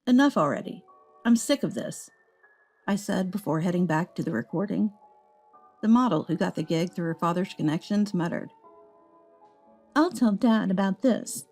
Enough already. I'm sick of this, I said before heading back to the recording. The model who got the gig through her father's connections muttered. I'll tell Dad about this,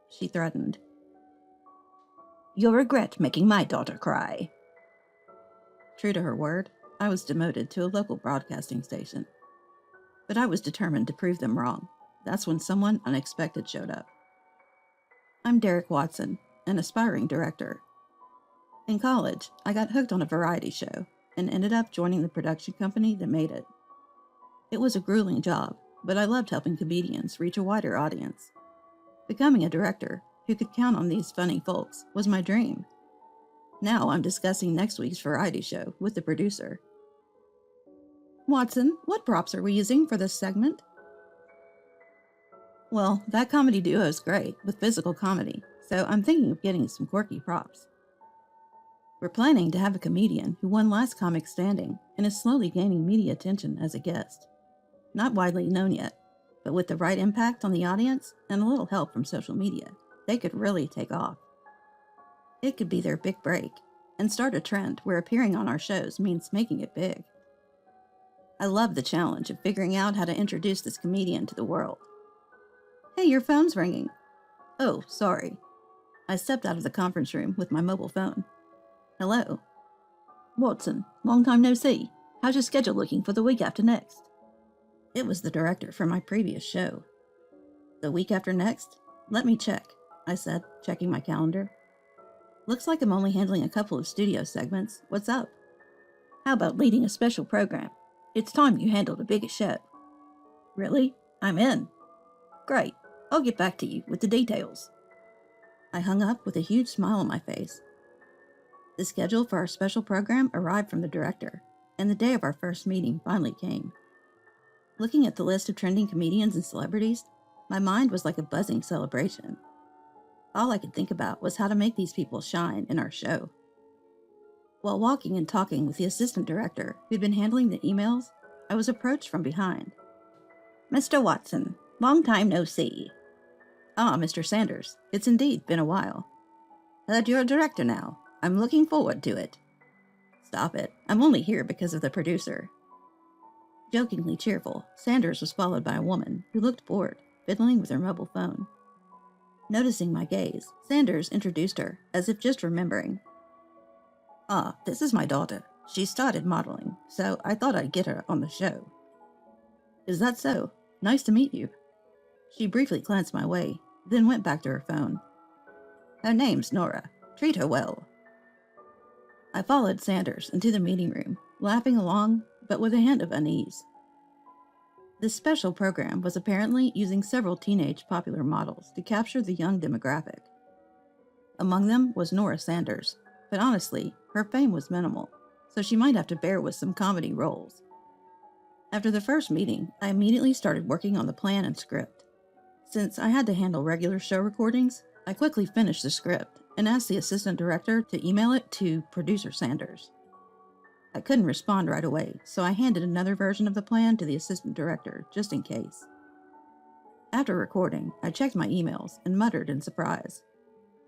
she threatened. You'll regret making my daughter cry. True to her word, I was demoted to a local broadcasting station. But I was determined to prove them wrong. That's when someone unexpected showed up. I'm Derek Watson, an aspiring director. In college, I got hooked on a variety show and ended up joining the production company that made it. It was a grueling job, but I loved helping comedians reach a wider audience. Becoming a director who could count on these funny folks was my dream. Now I'm discussing next week's variety show with the producer. Watson, what props are we using for this segment? Well, that comedy duo is great with physical comedy, so I'm thinking of getting some quirky props. We're planning to have a comedian who won Last Comic Standing and is slowly gaining media attention as a guest. Not widely known yet, but with the right impact on the audience and a little help from social media, they could really take off. It could be their big break and start a trend where appearing on our shows means making it big. I love the challenge of figuring out how to introduce this comedian to the world. Hey, your phone's ringing. Oh, sorry. I stepped out of the conference room with my mobile phone. Hello. Watson, long time no see. How's your schedule looking for the week after next? It was the director from my previous show. The week after next? Let me check, I said, checking my calendar. Looks like I'm only handling a couple of studio segments. What's up? How about leading a special program? It's time you handled the biggest show. Really? I'm in. Great. I'll get back to you with the details. I hung up with a huge smile on my face. The schedule for our special program arrived from the director, and the day of our first meeting finally came. Looking at the list of trending comedians and celebrities, my mind was like a buzzing celebration. All I could think about was how to make these people shine in our show. While walking and talking with the assistant director who'd been handling the emails, I was approached from behind. Mr. Watson, long time no see. Ah, Mr. Sanders, it's indeed been a while. Heard you're a director now. I'm looking forward to it. Stop it. I'm only here because of the producer. Jokingly cheerful, Sanders was followed by a woman who looked bored, fiddling with her mobile phone. Noticing my gaze, Sanders introduced her, as if just remembering. Ah, this is my daughter. She started modeling, so I thought I'd get her on the show. Is that so? Nice to meet you. She briefly glanced my way, then went back to her phone. Her name's Nora. Treat her well. I followed Sanders into the meeting room, laughing along, but with a hint of unease. This special program was apparently using several teenage popular models to capture the young demographic. Among them was Nora Sanders, but honestly, her fame was minimal, so she might have to bear with some comedy roles. After the first meeting, I immediately started working on the plan and script. Since I had to handle regular show recordings, I quickly finished the script and asked the assistant director to email it to producer Sanders. I couldn't respond right away, so I handed another version of the plan to the assistant director, just in case. After recording, I checked my emails and muttered in surprise.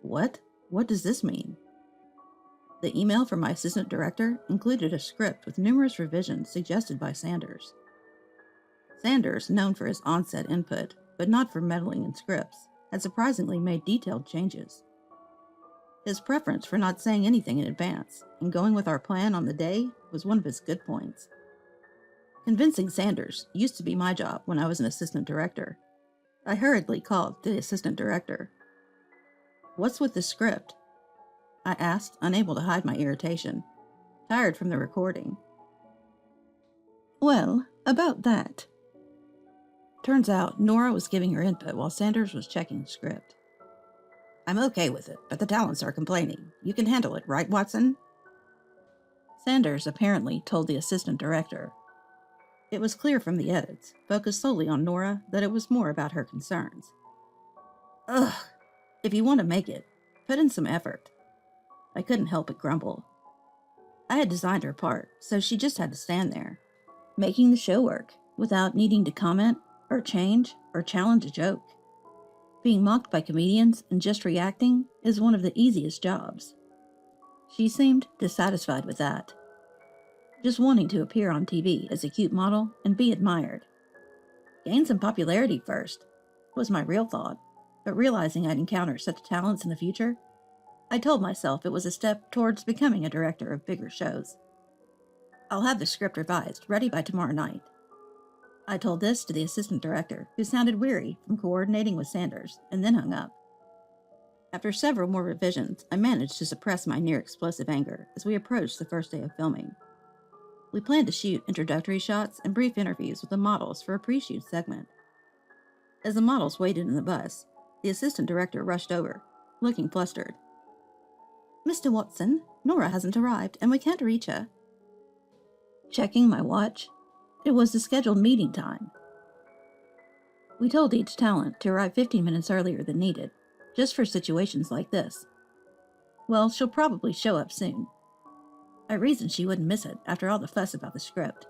What? What does this mean? The email from my assistant director included a script with numerous revisions suggested by Sanders. Sanders, known for his on-set input, but not for meddling in scripts, had surprisingly made detailed changes. His preference for not saying anything in advance and going with our plan on the day was one of his good points. Convincing Sanders used to be my job when I was an assistant director. I hurriedly called the assistant director. What's with the script? I asked, unable to hide my irritation, tired from the recording. Well, about that. Turns out Nora was giving her input while Sanders was checking the script. I'm okay with it, but the talents are complaining. You can handle it, right, Watson? Sanders apparently told the assistant director. It was clear from the edits, focused solely on Nora, that it was more about her concerns. Ugh, if you want to make it, put in some effort. I couldn't help but grumble. I had designed her part, so she just had to stand there, making the show work, without needing to comment, or change, or challenge a joke. Being mocked by comedians and just reacting is one of the easiest jobs. She seemed dissatisfied with that, just wanting to appear on TV as a cute model and be admired. Gain some popularity first, was my real thought, but realizing I'd encounter such talents in the future, I told myself it was a step towards becoming a director of bigger shows. I'll have the script revised, ready by tomorrow night. I told this to the assistant director, who sounded weary from coordinating with Sanders, and then hung up. After several more revisions, I managed to suppress my near-explosive anger as we approached the first day of filming. We planned to shoot introductory shots and brief interviews with the models for a pre-shoot segment. As the models waited in the bus, the assistant director rushed over, looking flustered. "Mr. Watson, Nora hasn't arrived and we can't reach her." Checking my watch, it was the scheduled meeting time. We told each talent to arrive 15 minutes earlier than needed, just for situations like this. Well, she'll probably show up soon. I reasoned she wouldn't miss it after all the fuss about the script.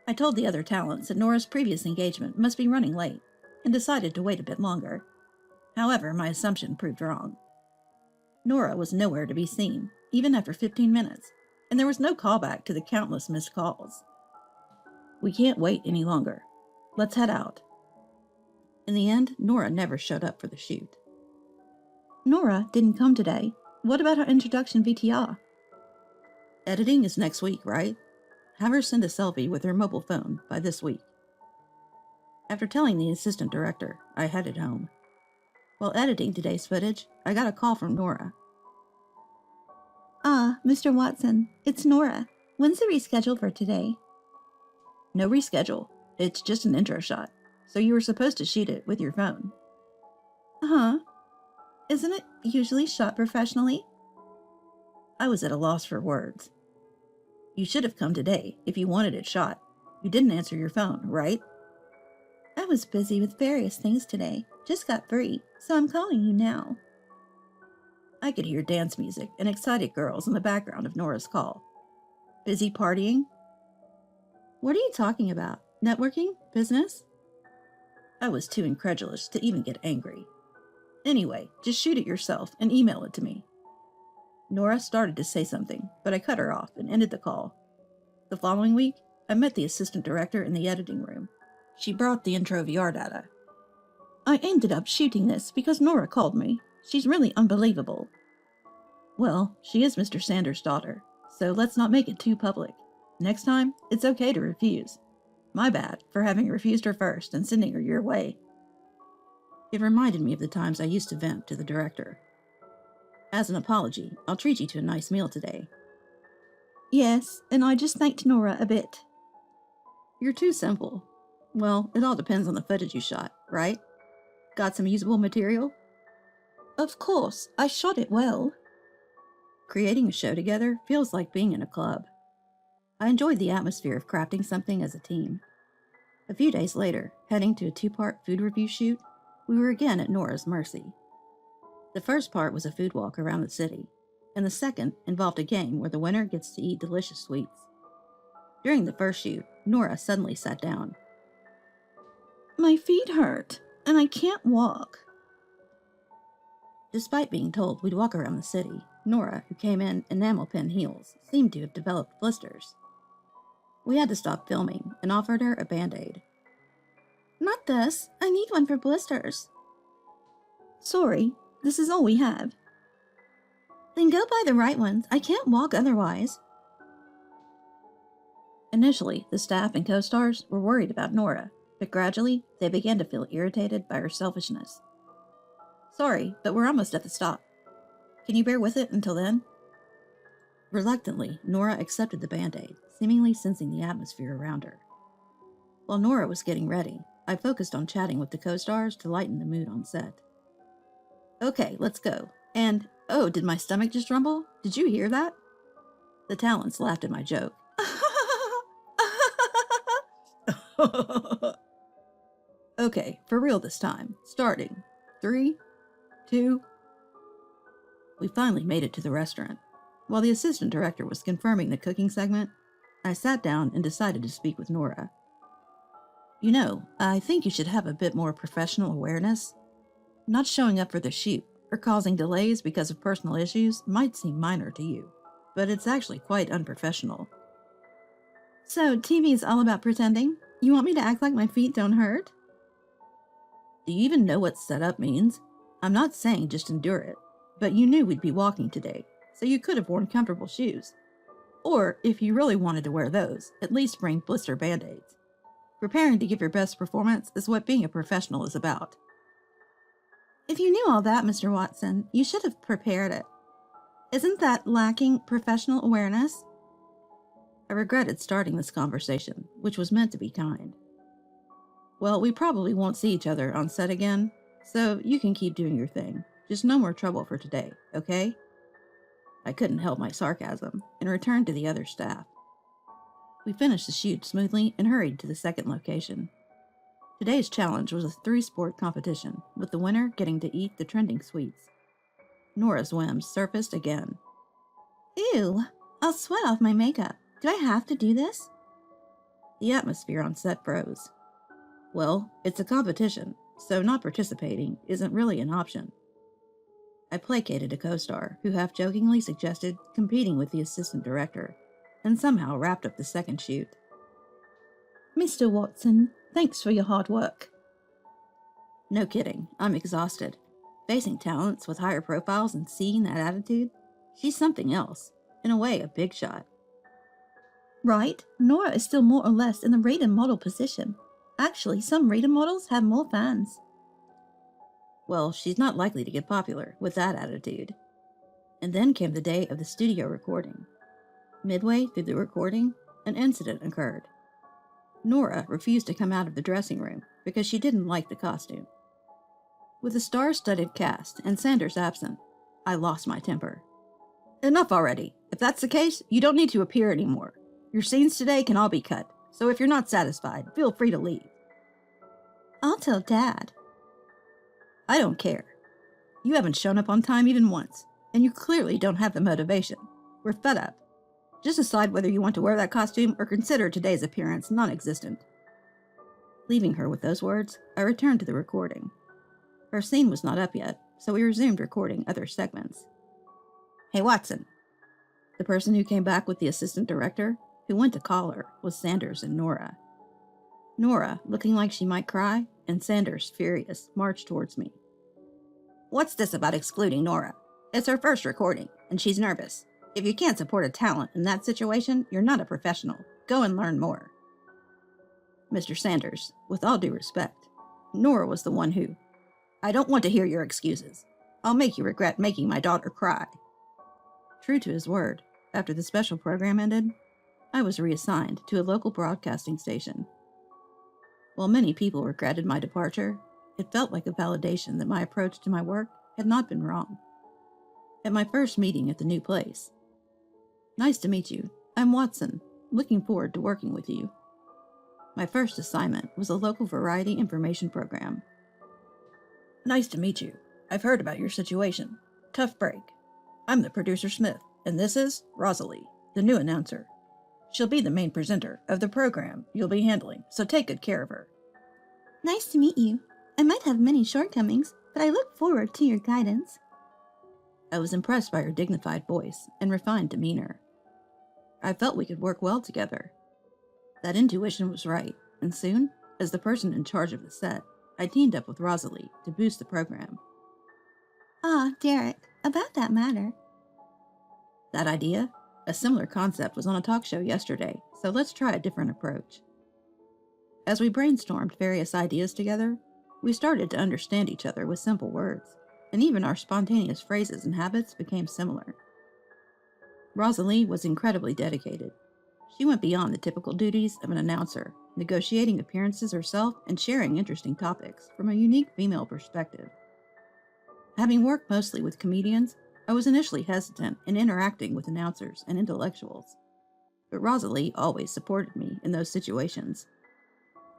I told the other talents that Nora's previous engagement must be running late, and decided to wait a bit longer. However, my assumption proved wrong. Nora was nowhere to be seen, even after 15 minutes, and there was no callback to the countless missed calls. We can't wait any longer. Let's head out. In the end, Nora never showed up for the shoot. Nora didn't come today. What about her introduction VTR? Editing is next week, right? Have her send a selfie with her mobile phone by this week. After telling the assistant director, I headed home. While editing today's footage, I got a call from Nora. "Ah, Mr. Watson, it's Nora. When's the reschedule for today?" "No reschedule. It's just an intro shot, so you were supposed to shoot it with your phone." "Uh-huh. Isn't it usually shot professionally?" I was at a loss for words. "You should have come today if you wanted it shot. You didn't answer your phone, right?" "I was busy with various things today. Just got free, so I'm calling you now." I could hear dance music and excited girls in the background of Nora's call. Busy partying? What are you talking about? Networking? Business? I was too incredulous to even get angry. Anyway, just shoot it yourself and email it to me. Nora started to say something, but I cut her off and ended the call. The following week, I met the assistant director in the editing room. She brought the intro VR data. "I ended up shooting this because Nora called me. She's really unbelievable." "Well, she is Mr. Sanders' daughter, so let's not make it too public. Next time, it's okay to refuse. My bad for having refused her first and sending her your way." It reminded me of the times I used to vent to the director. "As an apology, I'll treat you to a nice meal today." "Yes, and I just thanked Nora a bit." "You're too simple." "Well, it all depends on the footage you shot, right? Got some usable material?" "Of course, I shot it well." Creating a show together feels like being in a club. I enjoyed the atmosphere of crafting something as a team. A few days later, heading to a 2-part food review shoot, we were again at Nora's mercy. The first part was a food walk around the city, and the second involved a game where the winner gets to eat delicious sweets. During the first shoot, Nora suddenly sat down. "My feet hurt, and I can't walk." Despite being told we'd walk around the city, Nora, who came in enamel pin heels, seemed to have developed blisters. We had to stop filming and offered her a Band-Aid. "Not this. I need one for blisters." "Sorry, this is all we have." "Then go buy the right ones. I can't walk otherwise." Initially, the staff and co-stars were worried about Nora, but gradually they began to feel irritated by her selfishness. "Sorry, but we're almost at the stop. Can you bear with it until then?" Reluctantly, Nora accepted the Band-Aid, seemingly sensing the atmosphere around her. While Nora was getting ready, I focused on chatting with the co-stars to lighten the mood on set. "Okay, let's go. And, oh, did my stomach just rumble? Did you hear that?" The talents laughed at my joke. Okay, for real this time. Starting. 3, 2... We finally made it to the restaurant. While the assistant director was confirming the cooking segment, I sat down and decided to speak with Nora. "You know, I think you should have a bit more professional awareness. Not showing up for the shoot or causing delays because of personal issues might seem minor to you, but it's actually quite unprofessional. So, TV is all about pretending? You want me to act like my feet don't hurt? Do you even know what setup means? I'm not saying just endure it, but you knew we'd be walking today, so you could have worn comfortable shoes. Or, if you really wanted to wear those, at least bring blister band-aids. Preparing to give your best performance is what being a professional is about. If you knew all that, Mr. Watson, you should have prepared it. Isn't that lacking professional awareness? I regretted starting this conversation, which was meant to be kind. Well, we probably won't see each other on set again, so you can keep doing your thing. Just no more trouble for today, okay? I couldn't help my sarcasm and returned to the other staff. We finished the shoot smoothly and hurried to the second location. Today's challenge was a 3-sport competition, with the winner getting to eat the trending sweets. Nora's whims surfaced again. Ew, I'll sweat off my makeup. Do I have to do this? The atmosphere on set froze. Well, it's a competition, so not participating isn't really an option. I placated a co-star who half-jokingly suggested competing with the assistant director, and somehow wrapped up the second shoot. Mr. Watson, thanks for your hard work. No kidding, I'm exhausted. Facing talents with higher profiles and seeing that attitude, she's something else. In a way, a big shot. Right, Nora is still more or less in the rated model position. Actually, some rated models have more fans. Well, she's not likely to get popular with that attitude. And then came the day of the studio recording. Midway through the recording, an incident occurred. Nora refused to come out of the dressing room because she didn't like the costume. With a star-studded cast and Sanders absent, I lost my temper. Enough already. If that's the case, you don't need to appear anymore. Your scenes today can all be cut, so if you're not satisfied, feel free to leave. I'll tell Dad. I don't care. You haven't shown up on time even once, and you clearly don't have the motivation. We're fed up. Just decide whether you want to wear that costume or consider today's appearance non-existent. Leaving her with those words, I returned to the recording. Her scene was not up yet, so we resumed recording other segments. Hey, Watson. The person who came back with the assistant director, who went to call her, was Sanders and Nora. Nora, looking like she might cry, and Sanders, furious, marched towards me. What's this about excluding Nora? It's her first recording, and she's nervous. If you can't support a talent in that situation, you're not a professional. Go and learn more. Mr. Sanders, with all due respect, Nora was the one who... I don't want to hear your excuses. I'll make you regret making my daughter cry. True to his word, after the special program ended, I was reassigned to a local broadcasting station. While many people regretted my departure, it felt like a validation that my approach to my work had not been wrong. At my first meeting at the new place, nice to meet you. I'm Watson. Looking forward to working with you. My first assignment was a local variety information program. Nice to meet you. I've heard about your situation. Tough break. I'm the producer Smith, and this is Rosalie, the new announcer. She'll be the main presenter of the program you'll be handling, so take good care of her. Nice to meet you. I might have many shortcomings, but I look forward to your guidance. I was impressed by her dignified voice and refined demeanor. I felt we could work well together. That intuition was right, and soon, as the person in charge of the set, I teamed up with Rosalie to boost the program. Ah, Derek, about that matter. That idea? A similar concept was on a talk show yesterday, so let's try a different approach. As we brainstormed various ideas together, we started to understand each other with simple words, and even our spontaneous phrases and habits became similar. Rosalie was incredibly dedicated. She went beyond the typical duties of an announcer, negotiating appearances herself and sharing interesting topics from a unique female perspective. Having worked mostly with comedians, I was initially hesitant in interacting with announcers and intellectuals, but Rosalie always supported me in those situations.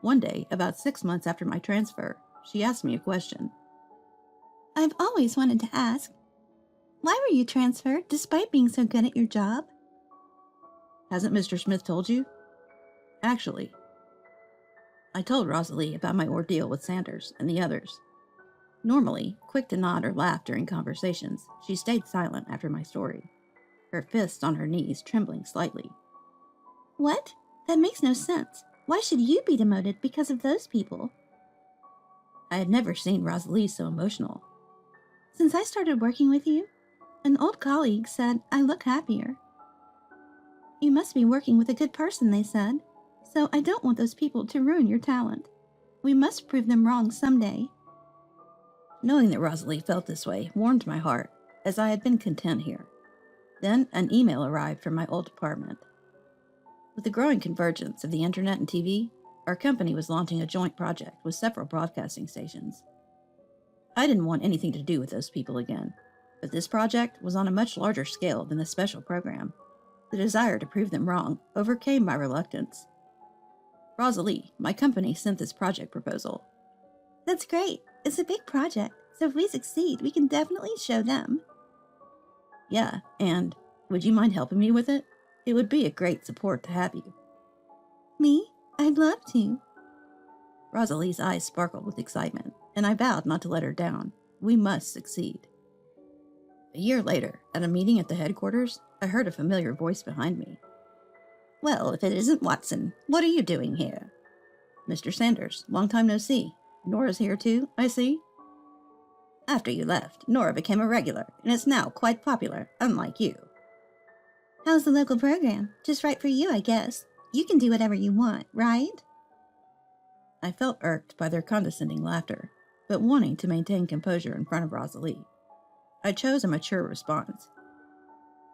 One day, about 6 months after my transfer, she asked me a question. I've always wanted to ask, why were you transferred despite being so good at your job? Hasn't Mr. Smith told you? Actually, I told Rosalie about my ordeal with Sanders and the others. Normally quick to nod or laugh during conversations, she stayed silent after my story, her fists on her knees trembling slightly. What? That makes no sense. Why should you be demoted because of those people? I had never seen Rosalie so emotional. Since I started working with you, an old colleague said I look happier. You must be working with a good person, they said. So I don't want those people to ruin your talent. We must prove them wrong someday. Knowing that Rosalie felt this way warmed my heart, as I had been content here. Then an email arrived from my old department. With the growing convergence of the internet and TV, our company was launching a joint project with several broadcasting stations. I didn't want anything to do with those people again, but this project was on a much larger scale than the special program. The desire to prove them wrong overcame my reluctance. Rosalie, my company sent this project proposal. That's great. It's a big project, so if we succeed, we can definitely show them. Yeah, and would you mind helping me with it? It would be a great support to have you. Me? I'd love to. Rosalie's eyes sparkled with excitement, and I vowed not to let her down. We must succeed. A year later, at a meeting at the headquarters, I heard a familiar voice behind me. Well, if it isn't Watson, what are you doing here? Mr. Sanders, long time no see. Nora's here too, I see. After you left, Nora became a regular, and is now quite popular, unlike you. How's the local program? Just right for you, I guess. You can do whatever you want, right? I felt irked by their condescending laughter, but wanting to maintain composure in front of Rosalie. I chose a mature response.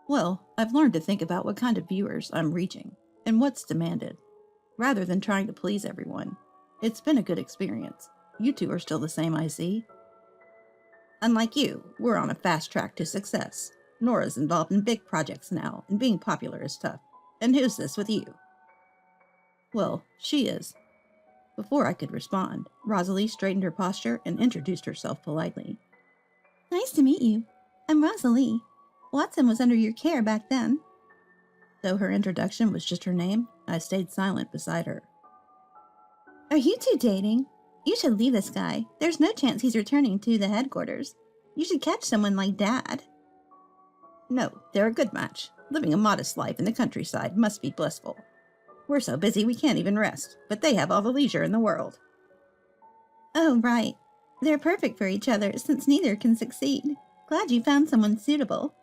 Well, I've learned to think about what kind of viewers I'm reaching, and what's demanded, rather than trying to please everyone. It's been a good experience. You two are still the same, I see. Unlike you, we're on a fast track to success. Nora's involved in big projects now, and being popular is tough. And who's this with you? Well, she is. Before I could respond, Rosalie straightened her posture and introduced herself politely. Nice to meet you. I'm Rosalie. Watson was under your care back then. Though her introduction was just her name, I stayed silent beside her. Are you two dating? You should leave this guy. There's no chance he's returning to the headquarters. You should catch someone like Dad. No, they're a good match. Living a modest life in the countryside must be blissful. We're so busy we can't even rest, but they have all the leisure in the world. Oh, right. They're perfect for each other since neither can succeed. Glad you found someone suitable.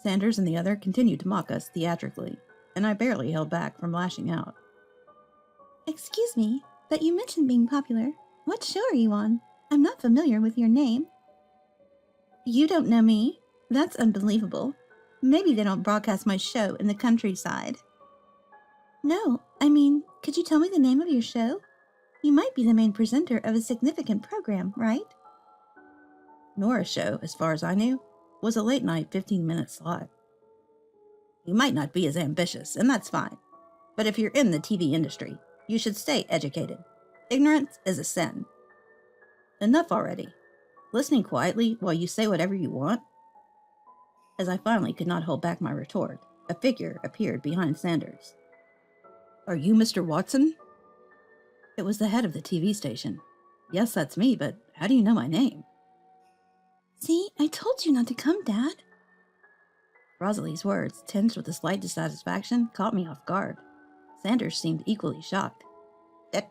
Sanders and the other continued to mock us theatrically, and I barely held back from lashing out. Excuse me, but you mentioned being popular. What show are you on? I'm not familiar with your name. You don't know me? That's unbelievable. Maybe they don't broadcast my show in the countryside. No, I mean, could you tell me the name of your show? You might be the main presenter of a significant program, right? Nora's show, as far as I knew, was a late-night 15-minute slot. You might not be as ambitious, and that's fine. But if you're in the TV industry, you should stay educated. Ignorance is a sin. Enough already. Listening quietly while you say whatever you want? As I finally could not hold back my retort, a figure appeared behind Sanders. Are you Mr. Watson? It was the head of the TV station. Yes, that's me, but how do you know my name? See, I told you not to come, Dad. Rosalie's words, tinged with a slight dissatisfaction, caught me off guard. Sanders seemed equally shocked.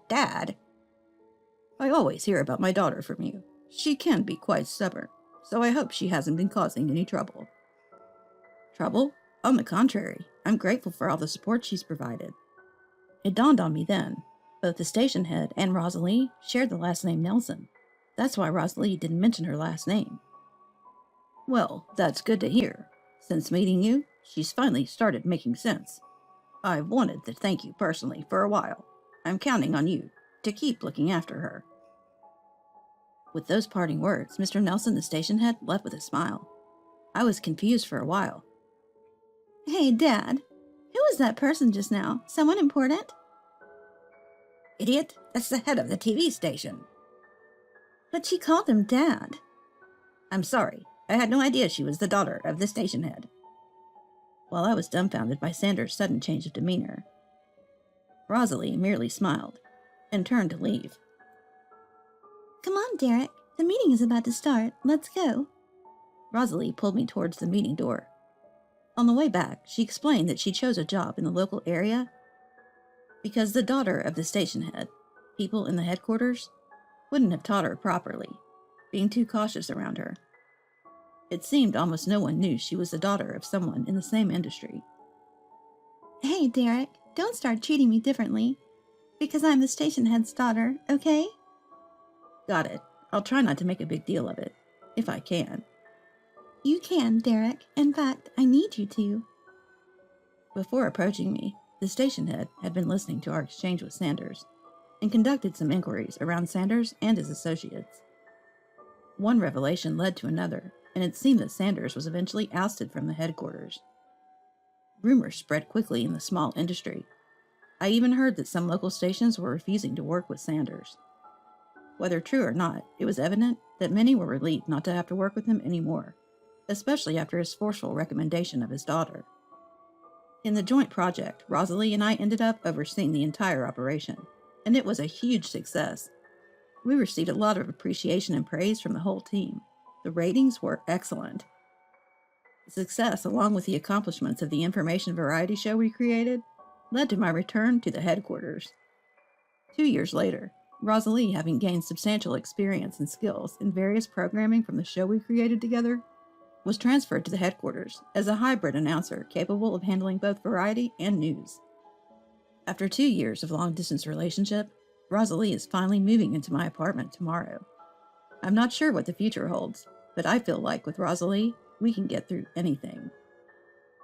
Dad? I always hear about my daughter from you. She can be quite stubborn, so I hope she hasn't been causing any trouble. Trouble? On the contrary, I'm grateful for all the support she's provided. It dawned on me then. Both the station head and Rosalie shared the last name Nelson. That's why Rosalie didn't mention her last name. Well, that's good to hear. Since meeting you, she's finally started making sense. I've wanted to thank you personally for a while. I'm counting on you to keep looking after her. With those parting words, Mr. Nelson, the station head, left with a smile. I was confused for a while. Hey, Dad. Who was that person just now? Someone important? Idiot, that's the head of the TV station. But she called him Dad. I'm sorry. I had no idea she was the daughter of the station head. While I was dumbfounded by Sanders' sudden change of demeanor, Rosalie merely smiled and turned to leave. Come on, Derek. The meeting is about to start. Let's go. Rosalie pulled me towards the meeting door. On the way back, she explained that she chose a job in the local area because the daughter of the station head, people in the headquarters, wouldn't have taught her properly, being too cautious around her. It seemed almost no one knew she was the daughter of someone in the same industry. Hey, Derek, don't start treating me differently. Because I'm the station head's daughter, okay? Got it. I'll try not to make a big deal of it, if I can. You can, Derek. In fact, I need you to. Before approaching me, the station head had been listening to our exchange with Sanders and conducted some inquiries around Sanders and his associates. One revelation led to another, and it seemed that Sanders was eventually ousted from the headquarters. Rumors spread quickly in the small industry. I even heard that some local stations were refusing to work with Sanders. Whether true or not, it was evident that many were relieved not to have to work with him anymore, especially after his forceful recommendation of his daughter. In the joint project, Rosalie and I ended up overseeing the entire operation, and it was a huge success. We received a lot of appreciation and praise from the whole team. The ratings were excellent. The success, along with the accomplishments of the information variety show we created, led to my return to the headquarters. 2 years later, Rosalie, having gained substantial experience and skills in various programming from the show we created together, was transferred to the headquarters as a hybrid announcer capable of handling both variety and news. After 2 years of long-distance relationship, Rosalie is finally moving into my apartment tomorrow. I'm not sure what the future holds, but I feel like with Rosalie, we can get through anything.